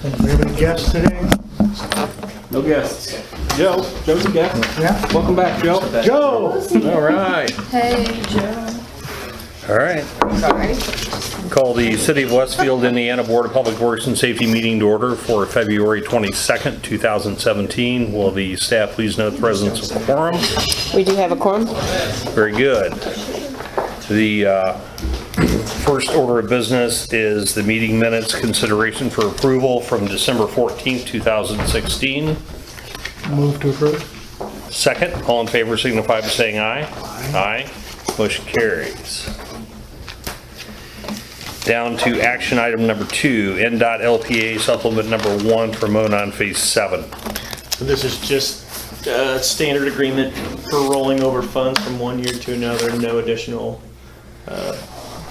Do we have any guests today? No guests. Joe's a guest. Yeah? Welcome back, Joe. Joe! All right, Hey, Joe. all right. Sorry. Call the City of Westfield, Indiana Board of Public Works and Safety meeting to order for February 22nd, 2017. Will the staff please note the presence of quorum? We do have a quorum. Very good. The first order of business is the meeting minutes consideration for approval from December 14th, 2016. Move to approve. Second, all in favor signify by saying aye. Aye. Motion carries. Down to action item number 2, NDOT LPA supplement number 1 for MoDOT Phase 7. So this is just a standard agreement for rolling over funds from one year to another, no additional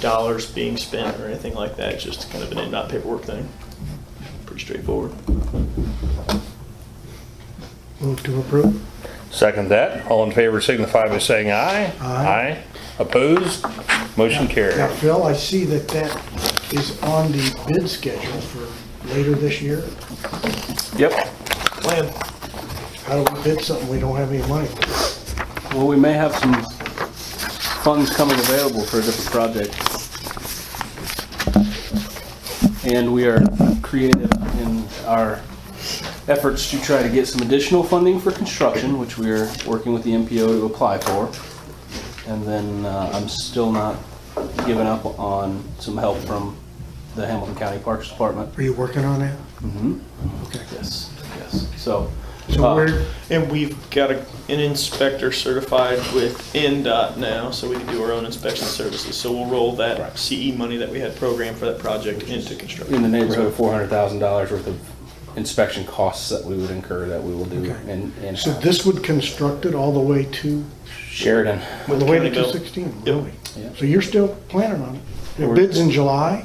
dollars being spent or anything like that. It's just kind of an NDOT paperwork thing. Pretty straightforward. Move to approve. Second that, all in favor signify by saying aye. Aye. Opposed? Motion Now, carried. Phil, I see that is on the bid schedule for later this year. Yep. Plan. How do we bid something we don't have any money for? Well, we may have some funds coming available for a different project. And we are creative in our efforts to try to get some additional funding for construction, which we are working with the MPO to apply for. And then I'm still not giving up on some help from the Hamilton County Parks Department. Are you working on that? Okay. Yes, yes. So, So where, And we've got an inspector certified with NDOT now, so we can do our own inspection services. So we'll roll that CE money that we had programmed for that project into construction. in the neighborhood of $400,000 worth of inspection costs that we would incur that we will do Okay. in so this would construct it all the way to, Sheridan. all the way to 216, really? Yep. So you're still planning on it? The We're- bid's in July?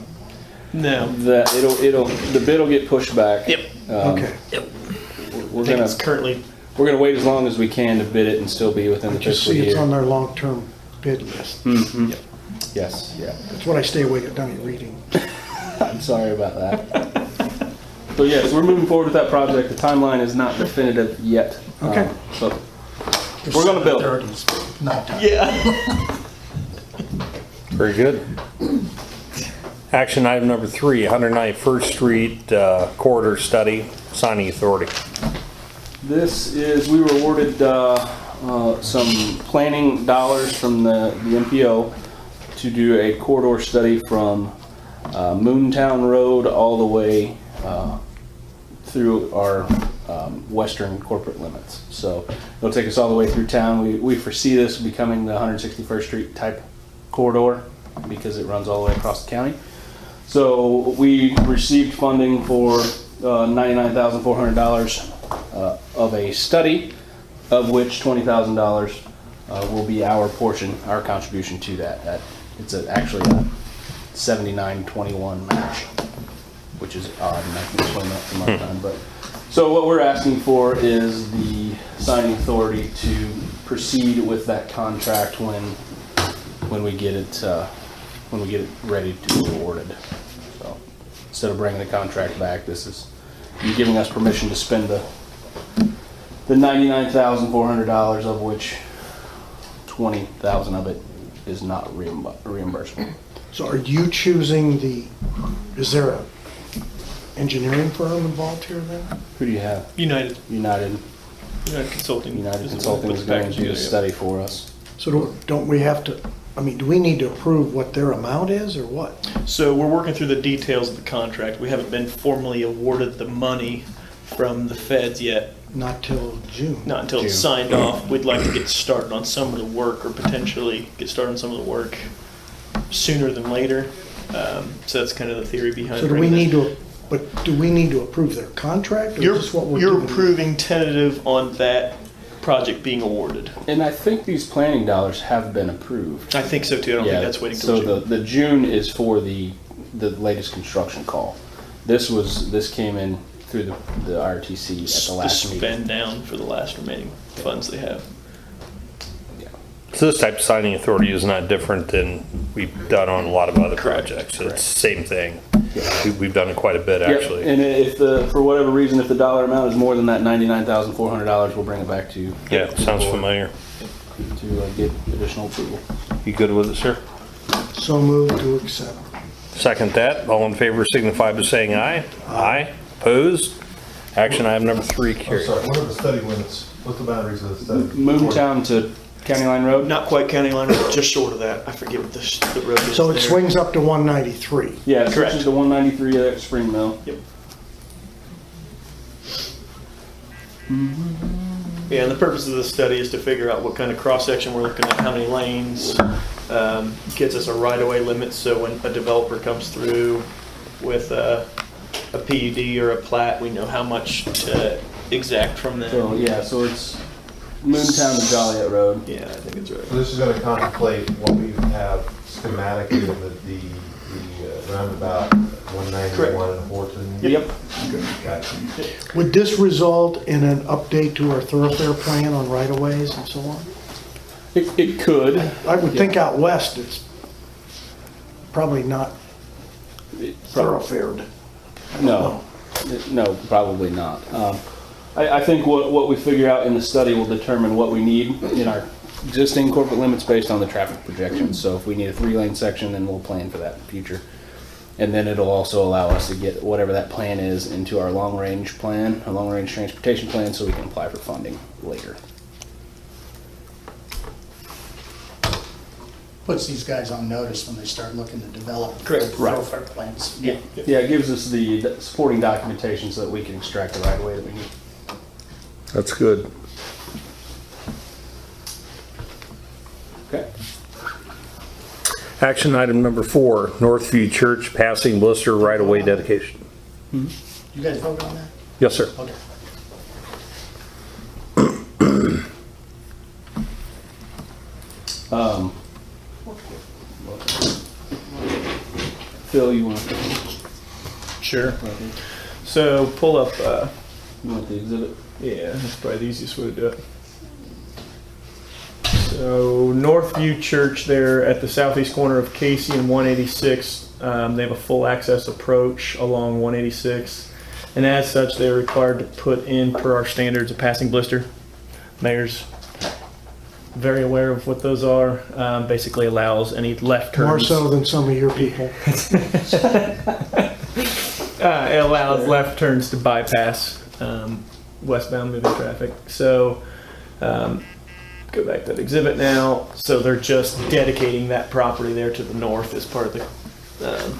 No. That the bid will get pushed back. Yep. Okay. We're I think gonna it's currently, wait as long as we can to bid it and still be within I the just fiscal see it's on year. their long-term bid list. Yes, yeah. That's what I stay awake at night reading. I'm sorry about that. So yes, we're moving forward with that project. The timeline is not definitive yet. Okay. So we're gonna build it. yeah. Very good. Action item number 3, 191st Street corridor study, signing authority. This is, we were awarded some planning dollars from the MPO to do a corridor study from Moontown Road all the way through our western corporate limits. So it'll take us all the way through town. We foresee this becoming the 161st Street type corridor because it runs all the way across the county. So we received funding for $99,400 of a study, of which $20,000 will be our portion, our contribution to that. It's actually a 79-21 match, which is odd, and I can explain that some other time. But so what we're asking for is the signing authority to proceed with that contract when we get it ready to be awarded. So instead of bringing the contract back, this is you giving us permission to spend the $99,400, of which $20,000 of it is not reimbursable. So are you choosing is there a engineering firm involved here then? Who do you have? United Consulting. United is Consulting what is the going to package do the is, yeah. study for us. So don't we have to, do we need to approve what their amount is or what? So we're working through the details of the contract. We haven't been formally awarded the money from the feds yet, Not till June. not until it's June. signed off. We'd like to get started on some of the work, or potentially get started on some of the work sooner than later. So that's kind of the theory behind. So do we bringing need do we need to approve their contract or You're, is this what we're you're doing? approving tentative on that project being awarded. And I think these planning dollars have been approved. I think so too. I don't think that's waiting till So June. the June is for the latest construction call. This came in through the RTC at the last meeting. spend down for the last remaining funds they have. So this type of signing authority is not different than we've done on a lot of other Correct, projects. correct. It's the same thing. We've done it quite a bit, Yep, actually. and if the, for whatever reason, if the dollar amount is more than that $99,400, we'll bring it back to you. Yeah, sounds familiar. To get additional approval. You good with it, sir? So moved to accept. Second that. All in favor signify by saying aye. Aye. Opposed? Action item number 3 I'm carried. sorry, what are the study limits? What's the boundaries of the study? Moontown to County Line Road? Not quite County Line Road, just short of that. I forget what the road is. So it there. swings up to 193. Yeah, it Correct. switches to 193 at Spring Mill. Yep. Yeah, and the purpose of the study is to figure out what kind of cross-section we're looking at, how many lanes, gets us a right-of-way limit, so when a developer comes through with a PUD or a plat, we know how much to exact from them. So, yeah, so it's Moontown to Joliet Road. Yeah, I think it's right. So this is gonna contemplate what we have schematically of the roundabout 191 and Horton. Yep. Gotcha. Would this result in an update to our thoroughfare plan on right-of-ways and so on? It could. I would think out west, it's probably not thoroughfared. No, no, probably not. I think what we figure out in the study will determine what we need in our existing corporate limits based on the traffic projections. So if we need a 3-lane section, then we'll plan for that in the future. And then it'll also allow us to get whatever that plan is into our long-range plan, our long-range transportation plan, so we can apply for funding later. Puts these guys on notice when they start looking to develop Correct. thoroughfare plans. Yeah. Yeah, it gives us the supporting documentation so that we can extract the right of way that we need. That's good. Okay. Action item number 4, Northview Church passing blister right-of-way dedication. You guys voted on that? Yes, sir. Okay. Phil, you want Sure. So pull up, the exhibit? yeah, that's probably the easiest way to do it. So Northview Church there at the southeast corner of Casey and 186, they have a full access approach along 186. And as such, they're required to put in, per our standards, a passing blister. Mayor's very aware of what those are. Basically allows any left turns. More so than some of your people. It allows left turns to bypass westbound moving traffic. So go back to that exhibit now. So they're just dedicating that property there to the north as part of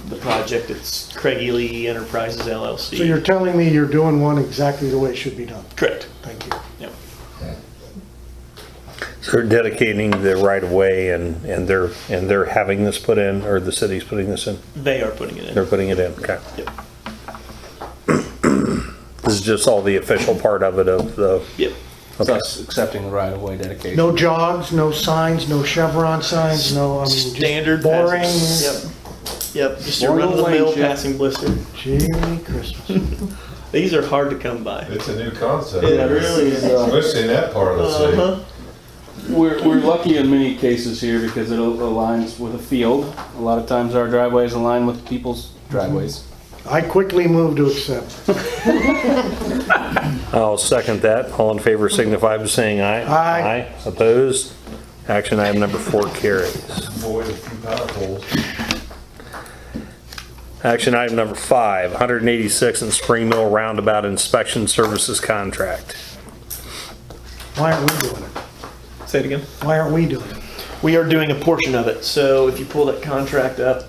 the project. It's Craig Ely Enterprises LLC. So you're telling me you're doing one exactly the way it should be done? correct. Thank you. Yep. So they're dedicating the right-of-way and they're having this put in, or the city's putting this in? They are putting it in. They're putting it in, okay. Yep. This is just all the official part of it of the, Yep. It's us accepting the right of way dedication. No jogs, no signs, no chevron signs, no, I mean, just Standard boring. passing- Yep. Just your Boring run-of-the-mill lane, yeah. passing blister. Jiminy Christmas. These are hard to come by. It's a new concept. It really is. Especially in that part of the city. Uh-huh. We're lucky in many cases here because it aligns with a field. A lot of times our driveways align with people's driveways. I quickly move to accept. I'll second that. All in favor signify by saying aye. Aye. Opposed? Action item number 4 carries. Avoid a few power poles. Action item number 5, 186 and Spring Mill Roundabout Inspection Services Contract. Why aren't we doing it? Say it again. Why aren't we doing it? We are doing a portion of it. So if you pull that contract up,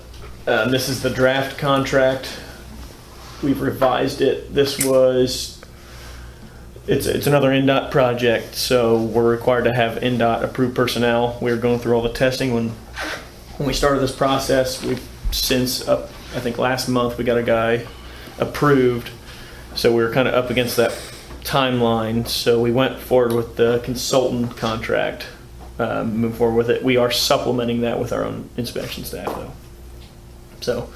this is the draft contract. We've revised it. It's another NDOT project, so we're required to have NDOT approved personnel. We're going through all the testing. When we started this process, we've since I think last month we got a guy approved. So we were kind of up against that timeline. So we went forward with the consultant contract, move forward with it. We are supplementing that with our own inspection staff though. So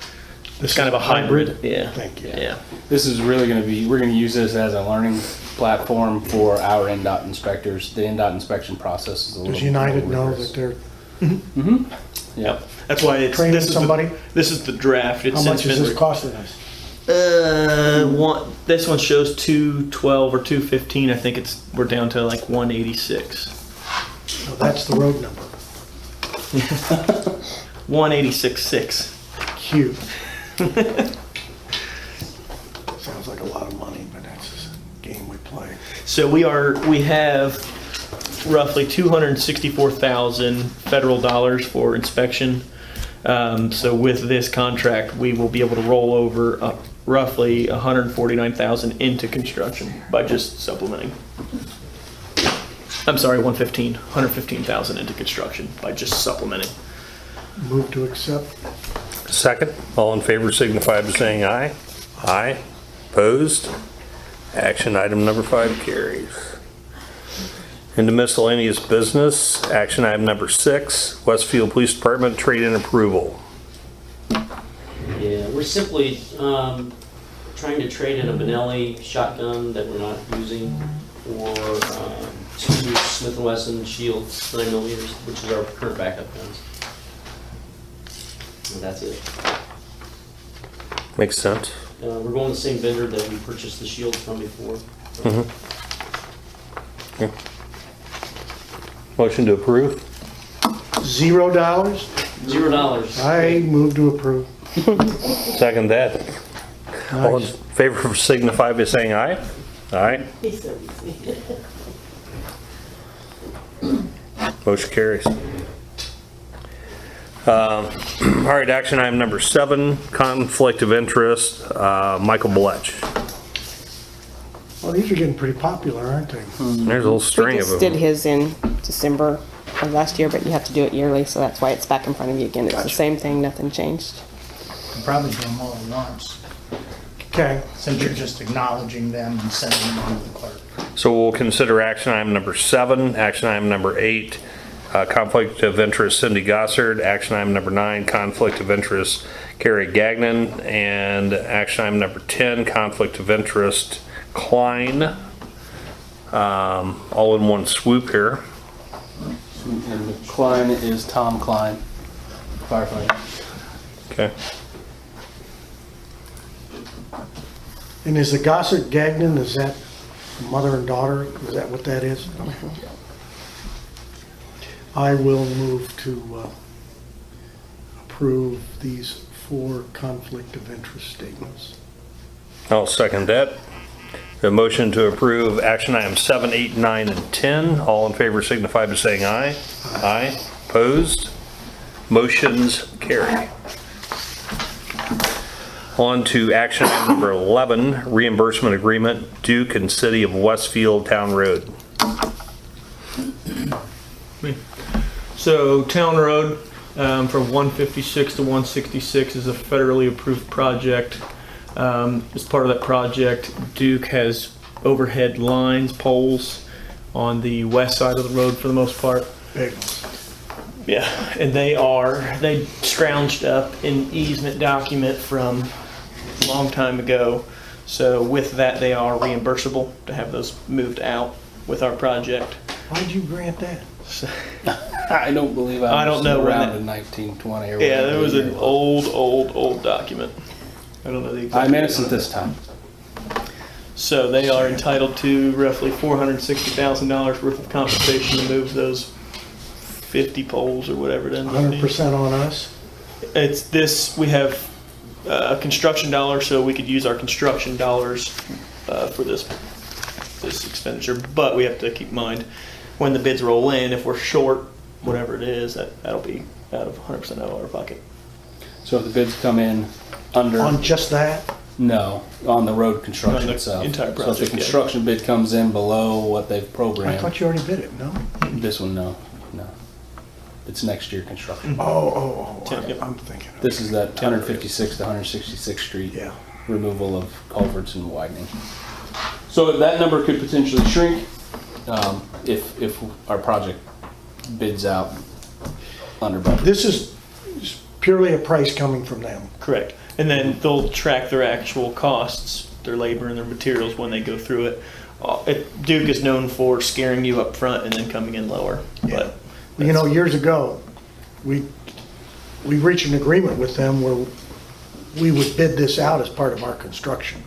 it's kind of a hybrid. Yeah. Thank you. Yeah. This is really going to be, we're going to use this as a learning platform for our NDOT inspectors. The NDOT inspection process is a little Does United more know rigorous. that they're Yep. That's why it's, Training this is somebody? this is the draft. It's How since much is been this costing us? this one shows 212 or 215. I think we're down to like 186. So that's the road number. 186.6. Cute. Sounds like a lot of money, but that's just a game we play. So we have roughly 264,000 federal dollars for inspection. So with this contract, we will be able to roll over roughly 149,000 into construction by just supplementing. I'm sorry, 115,000 into construction by just supplementing. Move to accept. Second, all in favor signify by saying aye. Aye. Opposed? Action item number 5 carries. Into miscellaneous business, action item number 6, Westfield Police Department trade-in approval. Yeah, we're simply trying to trade in a Benelli shotgun that we're not using for 2 Smith & Wesson Shield 9mm, which is our current backup guns. And that's it. Makes sense. We're going the same vendor that we purchased the Shields from before. Motion to approve? $0? $0. I move to approve. Second that. All in Nice. favor signify by saying aye. Aye. Motion carries. All right, action item number 7, conflict of interest, Michael Bletch. Well, these are getting pretty popular, aren't they? There's a whole We string of just did them. his in December of last year, but you have to do it yearly, so that's why it's back in front of you again. It's the Gotcha. same thing, nothing changed. Could probably do them all at once, Okay, since you're just acknowledging them and sending them on to the clerk. So we'll consider action item number 7, action item number 8, conflict of interest Cindy Gossard, action item number 9, conflict of interest Carrie Gagnon, and action item number 10, conflict of interest Klein. All in one swoop here. And Klein is Tom Klein, firefighter. Okay. and is the Gossett Gagnon, is that mother and daughter? Is that what that is? I will move to approve these 4 conflict of interest statements. I'll second that. A motion to approve action items 7, 8, 9, and 10. All in favor signify by saying aye. Aye. Opposed? Motions carry. On to action item number 11, reimbursement agreement, Duke and City of Westfield Town Road. So Town Road, from 156 to 166 is a federally approved project. As part of that project, Duke has overhead lines, poles on the west side of the road for the most part. Big ones. Yeah, and they scrounged up an easement document from a long time ago. So with that, they are reimbursable to have those moved out with our project. Why'd you grant that? I don't believe I don't know when around that- in 1920 or Yeah, whatever there was the an year old document. I don't know the exact. I'm innocent this time. So they are entitled to roughly $460,000 worth of compensation to move those 50 poles or whatever it ends up being. 100% on us? It's this, we have a construction dollar, so we could use our construction dollars for this expenditure. But we have to keep in mind, when the bids roll in, if we're short, whatever it is, that'll be out of 100% out of our pocket. So if the bids come in under, On just that? no, on the road construction On the itself. entire So if project, the yeah. construction bid comes in below what they've I programmed, thought you already bid it, no? this one, no. It's next year construction. Oh, Yep. I'm thinking. of- This is that 156 to 166th Street Yeah. removal of culverts and widening. So that number could potentially shrink if our project bids out under budget. This is purely a price coming from them. Correct. And then they'll track their actual costs, their labor and their materials when they go through it. Duke is known for scaring you up front and then coming in lower. Yeah. But You know, years ago, we reached an agreement with them where we would bid this out as part of our construction,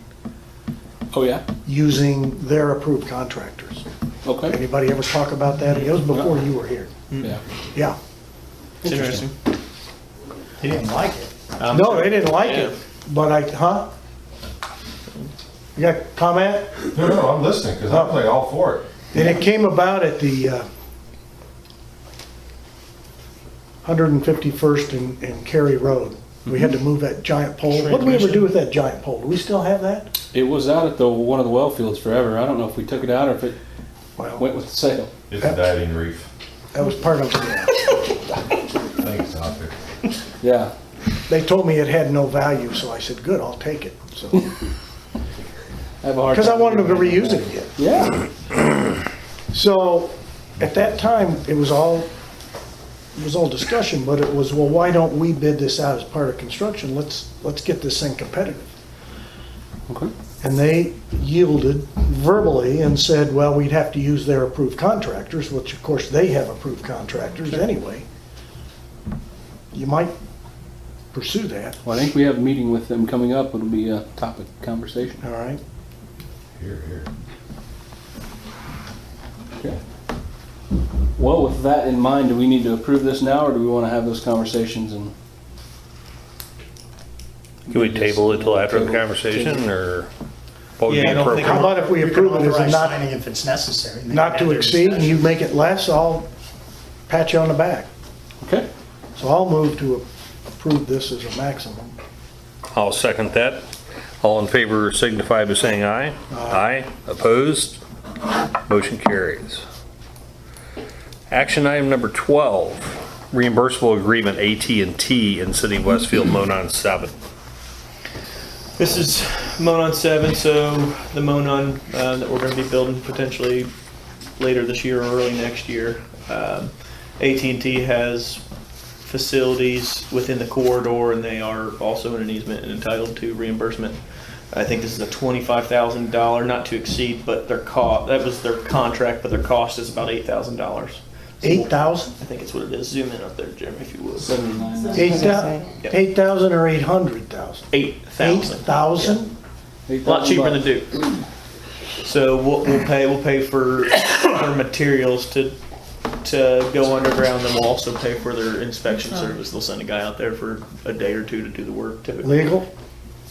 Oh, yeah? using their approved contractors. Okay. Anybody ever talk about that? It was before you were here. Yeah. Yeah. It's interesting. He didn't like it. No, they didn't like Yeah. it, but You got a comment? No, I'm listening, because I'm like all for it. And it came about at the 151st and Cary Road. We had to move that giant pole. What did we ever do with that giant pole? Do we still have that? It was out at one of the well fields forever. I don't know if we took it out or if it Well, went with the sale. It's a diving reef. that was part of it. I think it's out there. Yeah. They told me it had no value, so I said, good, I'll take it. So, I have a hard because I time wanted them to believing reuse it again. Yeah. So at that time, it was all discussion, but it was, well, why don't we bid this out as part of construction? Let's get this thing competitive. Okay. And they yielded verbally and said, well, we'd have to use their approved contractors, which of course they have approved contractors anyway. You might pursue that, Well, I think we have a meeting with them coming up. It'll be a topic of conversation. all right? Here, here. Okay. Well, with that in mind, do we need to approve this now, or do we want to have those conversations and? Can we table it till after the conversation, or what would be Yeah, I don't think- How appropriate? about if we You can approve it as a authorize not, signing if it's necessary. They not can to have their exceed, and you discussion. make it less, I'll pat you on the back. Okay. So I'll move to approve this as a maximum. I'll second that. All in favor signify by saying aye. Aye. Opposed? Motion carries. Action item number 12, reimbursable agreement AT&T in City of Westfield, Monon 7. This is Monon 7, so the Monon that we're going to be building potentially later this year or early next year. AT&T has facilities within the corridor, and they are also in an easement and entitled to reimbursement. I think this is a $25,000, not to exceed, but their cost, that was their contract, but their cost is about $8,000. 8,000? I think it's what it is. Zoom in up there, Jeremy, if you would. 79. 8,000 or 800,000? 8,000. 8,000? A lot cheaper than Duke. So what we'll pay for their materials to go underground, then we'll also pay for their inspection service. They'll send a guy out there for a day or two to do the work typically. Legal?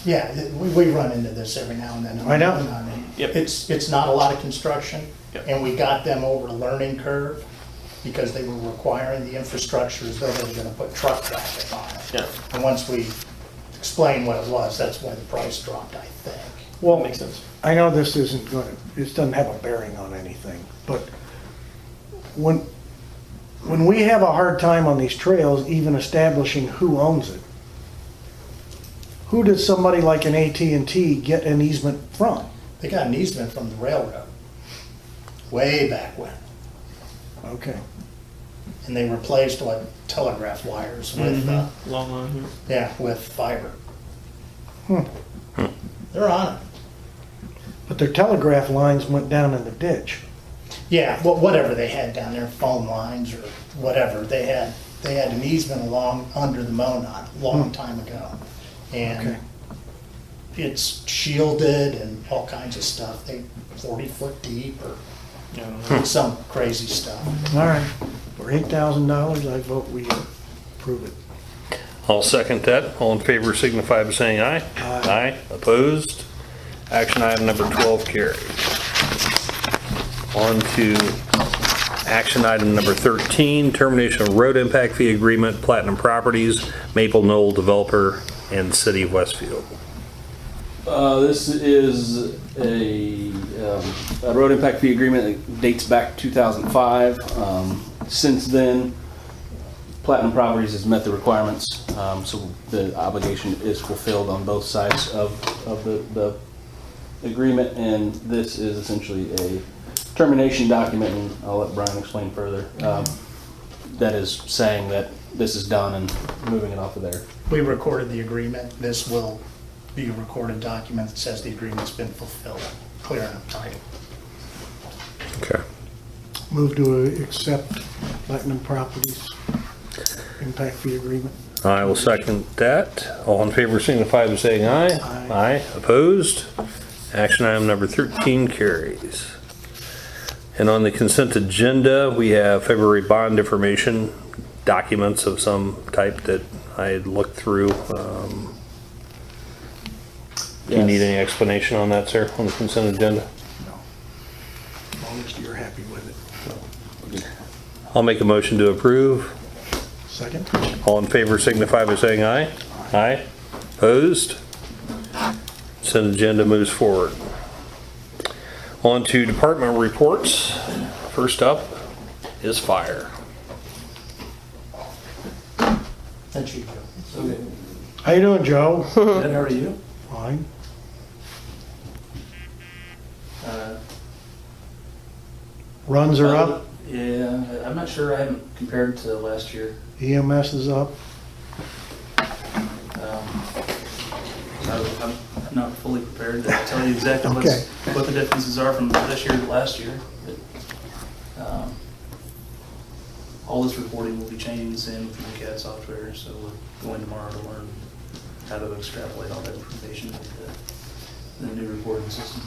Yeah, we run into this every now and then. I know. Yep. It's not a lot of construction, Yep. and we got them over a learning curve because they were requiring the infrastructure as though they were gonna put truck traffic on it. Yeah, And once we explained what it was, that's why the price dropped, I think. Well, that makes sense. I know this isn't going to, this doesn't have a bearing on anything, but when we have a hard time on these trails, even establishing who owns it, who does somebody like an AT&T get an easement from? They got an easement from the railroad, way back when. Okay. And they replaced what telegraph wires with, Long line. with fiber. Hmm. They're on it. But their telegraph lines went down in the ditch. Yeah, whatever they had down there, phone lines or whatever, they had an easement along under the Monon a long time ago. Okay. And it's shielded and all kinds of stuff, 40-foot deep or some crazy stuff. All right. For $8,000, I vote we approve it. I'll second that. All in favor signify by saying aye. Aye. Opposed? Action item number 12 carries. On to action item number 13, termination of road impact fee agreement, Platinum Properties, Maple Knoll Developer, and City of Westfield. This is a road impact fee agreement that dates back to 2005. Since then, Platinum Properties has met the requirements, so the obligation is fulfilled on both sides of the agreement, and this is essentially a termination document, and I'll let Brian explain further, that is saying that this is done and moving it off of there. We recorded the agreement. This will be a recorded document that says the agreement's been fulfilled, clear and title. Okay. Move to accept Platinum Properties impact fee agreement. I will second that. All in favor signify by saying aye. Aye. Opposed? Action item number 13 carries. And on the consent agenda, we have February bond information, documents of some type that I had looked through. Do you need any explanation on that, sir, on the consent agenda? No. As long as you're happy with it. I'll make a motion to approve. Second? All in favor signify by saying aye. Aye. Opposed? Consent agenda moves forward. On to department reports. First up is fire. That's you, Joe. How you doing, Joe? Good, how are you? Fine. Runs are up, Yeah, I'm not sure, I haven't compared to last year. EMS is up. I'm not fully prepared to tell you exactly Okay. what the differences are from this year to last year. But all this reporting will be changing soon with the CAD software, so we're going tomorrow to learn how to extrapolate all that information with the new reporting system.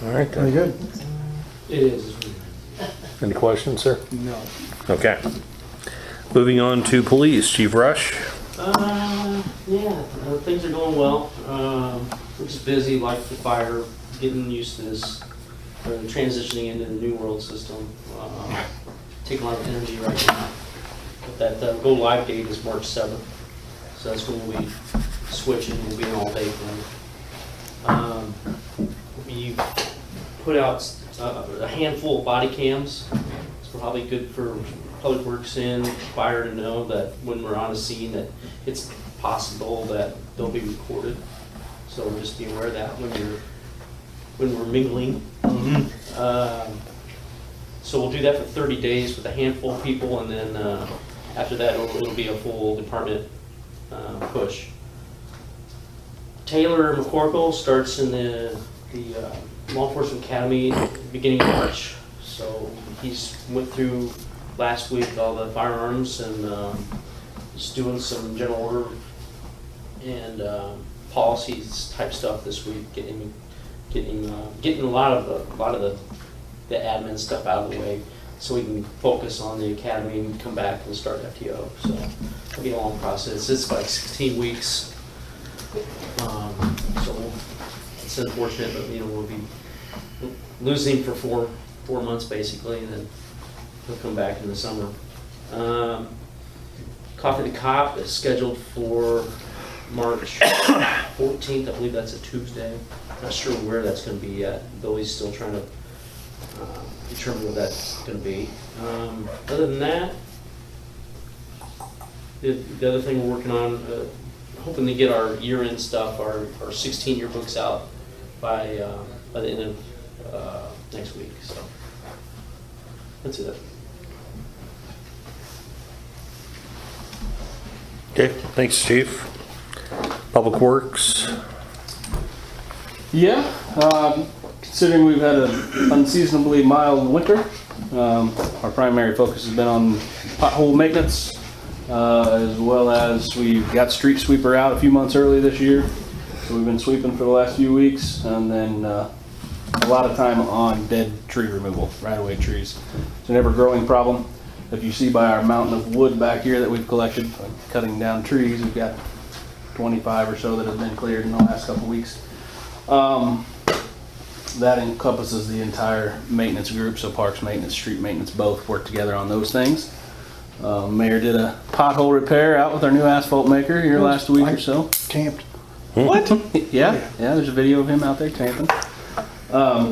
All right, Very good. It is. any questions, sir? No. Okay. Moving on to police, Chief Rush. Yeah, things are going well. We're just busy like the fire, getting used to this, transitioning into the new world system. Taking a lot of energy right now. But that go live date is March 7th. So that's when we'll be switching, we'll be an all day thing. We put out a handful of body cams. It's probably good for Public Works and fire to know that when we're on a scene that it's possible that they'll be recorded. So just be aware of that when we're mingling. So we'll do that for 30 days with a handful of people, and then after that it'll be a full department push. Taylor McCorkle starts in the Law Enforcement Academy beginning of March. So he's went through last week all the firearms and just doing some general order and policies type stuff this week, getting a lot of the admin stuff out of the way so we can focus on the academy and come back and start FTO. So it'll be a long process. It's like 16 weeks. So it's unfortunate, but we'll be losing for four months basically, and then he'll come back in the summer. Coffee the Cop is scheduled for March 14th. I believe that's a Tuesday. Not sure where that's going to be yet. Billy's still trying to determine where that's going to be. Other than that, the other thing we're working on, hoping to get our year-end stuff, our 16 yearbooks out by the end of next week. So that's it. Okay, thanks, Chief. Public Works. Yeah, considering we've had an unseasonably mild winter, our primary focus has been on pothole maintenance, as well as we've got street sweeper out a few months early this year. So we've been sweeping for the last few weeks, and then a lot of time on dead tree removal, right-of-way trees. It's an ever-growing problem. If you see by our mountain of wood back here that we've collected, cutting down trees, we've got 25 or so that have been cleared in the last couple weeks. That encompasses the entire maintenance group, so parks maintenance, street maintenance, both work together on those things. Mayor did a pothole repair out with our new asphalt maker here last week or so. Camped. What? Yeah, there's a video of him out there camping.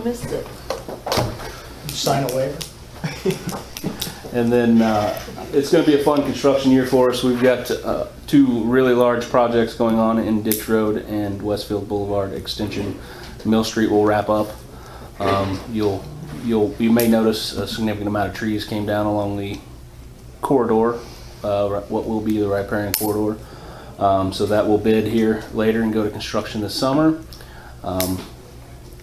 Missed it. Sign a waiver. And then it's going to be a fun construction year for us. We've got two really large projects going on in Ditch Road and Westfield Boulevard extension. Mill Street will wrap up. You may notice a significant amount of trees came down along the corridor, what will be the riparian corridor. So that will bid here later and go to construction this summer.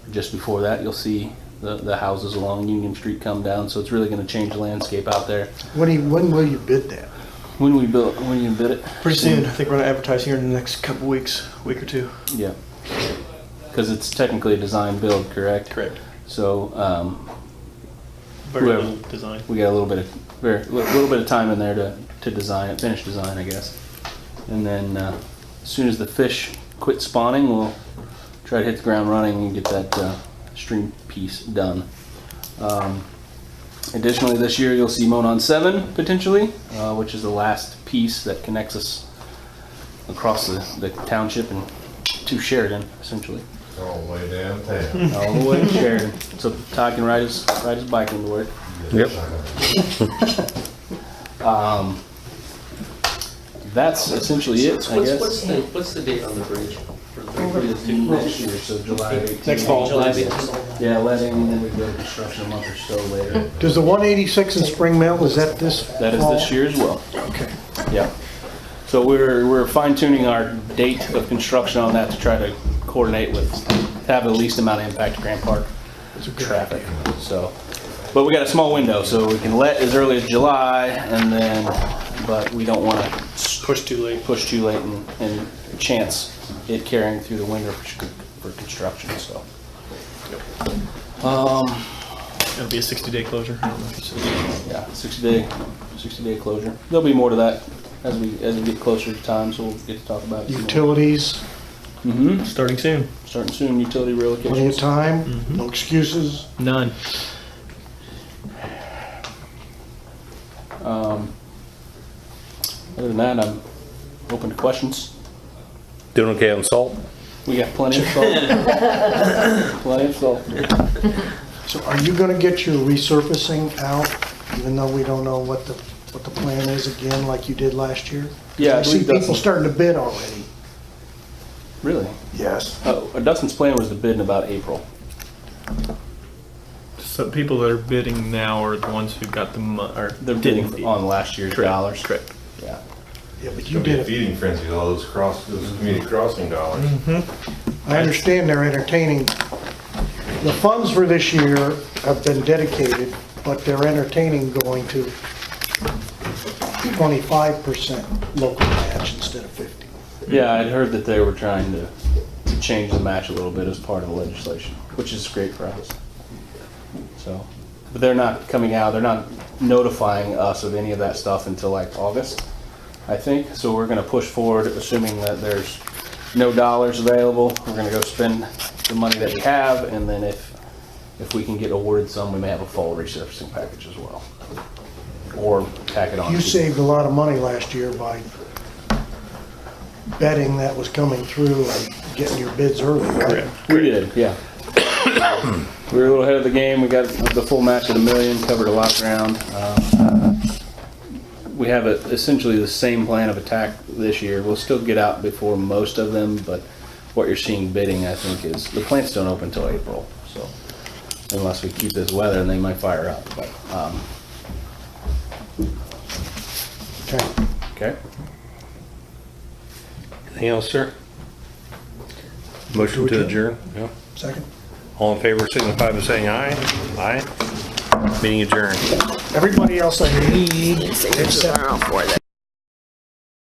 Just before that, you'll see the houses along Union Street come down, so it's really gonna change the landscape out there. When will you bid that? When you bid it? Pretty soon. I think we're gonna advertise here in the next couple weeks, week or two. Yeah. Because it's technically a design build, correct? Correct. So, Very Whoever- little design. we got a little bit of time in there to design it, finish design, I guess. And then, as soon as the fish quit spawning, we'll try to hit the ground running and get that, stream piece done. Additionally, this year you'll see Monon 7 potentially, which is the last piece that connects us across the township and to Sheridan, essentially. All the way downtown. All the way to Sheridan. So Todd can ride his bike into work. Yep. That's essentially it, I guess. What's the date on the bridge? Next year, so July 18th. Next fall. July 18th. Yeah, letting, and then we go to construction a month or so later. Does the 186 in Spring Mill, is that this That is fall? this year as well. Okay. Yeah. So we're fine tuning our date of construction on that to try to coordinate with, to have the least amount of impact to Grant Park traffic. So, but we got a small window, so we can let as early as July and then, but we don't want to Push too late. push too late and chance it carrying through the winter for construction, so. It'll be a 60-day closure. I don't know if you said. Yeah, 60-day closure. There'll be more to that as we get closer to time, so we'll get to talk about it. Utilities, Mm-hmm. Starting soon. Starting soon, utility relocation. plenty of time, no excuses. None. Other than that, I'm open to questions. Doing okay on salt? We got plenty of salt. Plenty of salt. So are you gonna get your resurfacing out, even though we don't know what the plan is again, like you did last year? Yeah, I I see believe that's- people starting to bid already. Really? Yes. Dustin's plan was to bid in about April. So people that are bidding now are the ones who got the or They're didn't bidding on last year's Correct. dollars. Correct. Yeah. Yeah, but It's you gonna be a did it. feeding frenzy, all those community crossing dollars. I understand they're entertaining, the funds for this year have been dedicated, but they're entertaining going to 25% local match instead of 50. Yeah, I'd heard that they were trying to change the match a little bit as part of the legislation, which is great for us. So, but they're not coming out, they're not notifying us of any of that stuff until like August, I think. So we're gonna push forward, assuming that there's no dollars available. We're gonna go spend the money that we have, and then if we can get awarded some, we may have a fall resurfacing package as well. Or tack it on. You saved a lot of money last year by betting that was coming through and getting your bids early, right? We did, yeah. We were a little ahead of the game. We got the full match at $1 million, covered a lot of ground. We have essentially the same plan of attack this year. We'll still get out before most of them, but what you're seeing bidding, I think, is the plants don't open until April. So unless we keep this weather, and they might fire up. But Okay. okay. Anything else, sir? Motion to adjourn? Yeah. Second. All in favor signify by saying aye. Aye. Meeting adjourned. Everybody else I need, Signature for that.